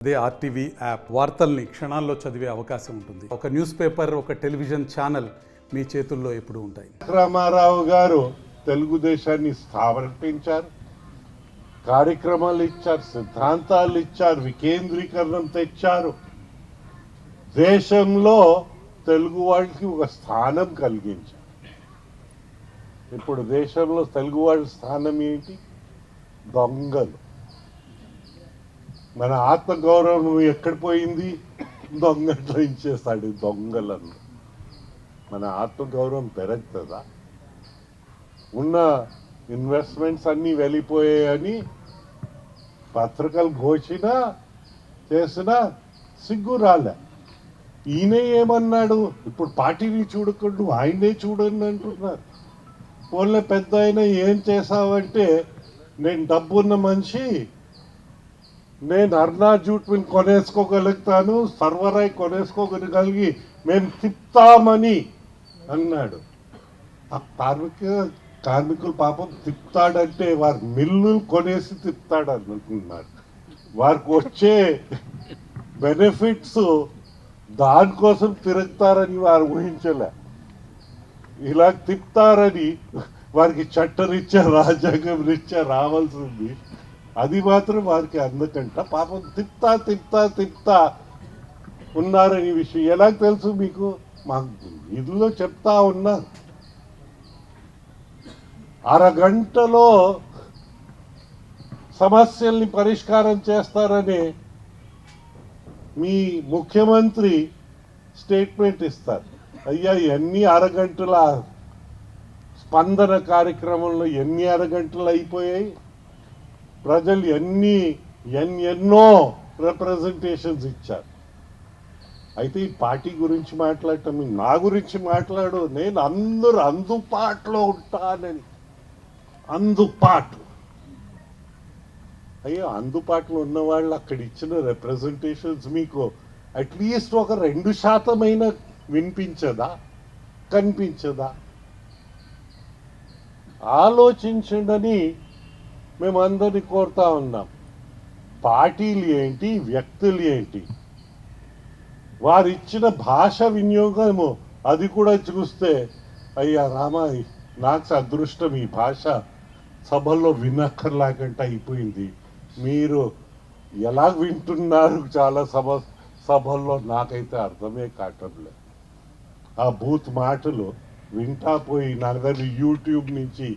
అదే RTV app వార్తల్ని క్షణాల్లో చదివే అవకాశం ఉంటుంది. ఒక న్యూస్ పేపర్, ఒక టెలివిజన్ ఛానల్ మీ చేతుల్లో ఎప్పుడూ ఉంటాయి. రామారావు గారు తెలుగుదేశాన్ని స్థాపించారు, కార్యక్రమాలు ఇచ్చారు, సిద్ధాంతాలు ఇచ్చారు, వికేంద్రీకరణం తెచ్చారు. దేశంలో తెలుగు వాళ్ళకి ఒక స్థానం కలిగించారు. ఇప్పుడు దేశంలో తెలుగు వాళ్ళ స్థానం ఏంటి? దొంగలు. మన ఆత్మగౌరవం ఎక్కడ పోయింది? దొంగట్లు ఇచ్చేస్తాడు దొంగలను. మన ఆత్మగౌరవం పెరుగుతుందా? ఉన్న ఇన్వెస్ట్మెంట్స్ అన్నీ వెళ్ళిపోయాయని పత్రికలు ఘోషణ చేసినా సిగ్గు రాలే. ఈయన ఏమన్నాడు? ఇప్పుడు పార్టీని చూడకుండా ఆయనే చూడండి అంటున్నారు. పోలే పెద్ద ఆయన ఏం చేసావంటే, నేను డబ్బున్న మనిషి, నేను అర్నా జూట్ మిల్ కొనేసుకోగలుగుతాను, సర్వరాయ్ కొనేసుకోగలిగి మేము తిప్తామని అన్నాడు. ఆ కార్మికులు పాపం తిప్తాడంటే వారి మిల్లు కొనేసి తిప్తాడు అనుకున్నారు. వారికి వచ్చే బెనిఫిట్స్ దానికోసం తిరుగుతారని వారు ఊహించలే. ఇలా తిప్తారని వారికి చట్టరీత్యా, రాజ్యాంగం రీత్యా రావాల్సింది. అది మాత్రం వారికి అందకంట. పాపం తిప్తా తిప్తా తిప్తా ఉన్నారని విషయం ఎలా తెలుసు మీకు? మాకు ఇదిలో చెప్తా ఉన్నా. అరగంటలో సమస్యల్ని పరిష్కారం చేస్తారని మీ ముఖ్యమంత్రి స్టేట్మెంట్ ఇస్తారు. అయ్యా, ఎన్ని అరగంటల స్పందన కార్యక్రమంలో ఎన్ని అరగంటలు అయిపోయాయి? ప్రజలు ఎన్నో రిప్రజెంటేషన్స్ ఇచ్చారు. అయితే ఈ పార్టీ గురించి మాట్లాడటం, నా గురించి మాట్లాడు, నేను అందరూ అందుబాటులో ఉంటానని. అందుబాటు అయ్యో, అందుబాటులో ఉన్నవాళ్ళు అక్కడ ఇచ్చిన రిప్రజెంటేషన్స్ మీకు అట్లీస్ట్ ఒక 2% అయినా వినిపించదా, కనిపించదా? ఆలోచించండి మేమందరినీ కోరుతా ఉన్నాం. పార్టీలు ఏంటి, వ్యక్తులు ఏంటి, వారిచ్చిన భాష వినియోగము అది కూడా చూస్తే, అయ్యా రామా, నాకు అదృష్టం ఈ భాష సభల్లో వినక్కర్లాగంటే అయిపోయింది. మీరు ఎలా వింటున్నారు చాలా సభల్లో నాకైతే అర్థమే కావటం లేదు. ఆ బూత్ మాటలు వింటా పోయి నా దగ్గర యూట్యూబ్ నుంచి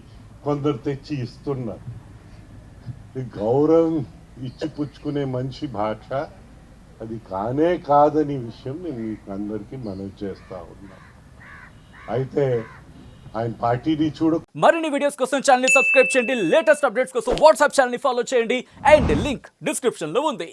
కొందరు తెచ్చి ఇస్తున్నారు. గౌరవం ఇచ్చి పుచ్చుకునే మనిషి భాష అది కానే కాదని విషయం నేను మీకు అందరికీ మనవి చేస్తా ఉన్నా. అయితే ఆయన పార్టీని చూడ. మరిన్ని వీడియోస్ కోసం ఛానల్ ని సబ్స్క్రైబ్ చేయండి. లేటెస్ట్ అప్డేట్స్ కోసం వాట్సాప్ ఛానల్ ని ఫాలో చేయండి. అండ్ లింక్ డిస్క్రిప్షన్ లో ఉంది.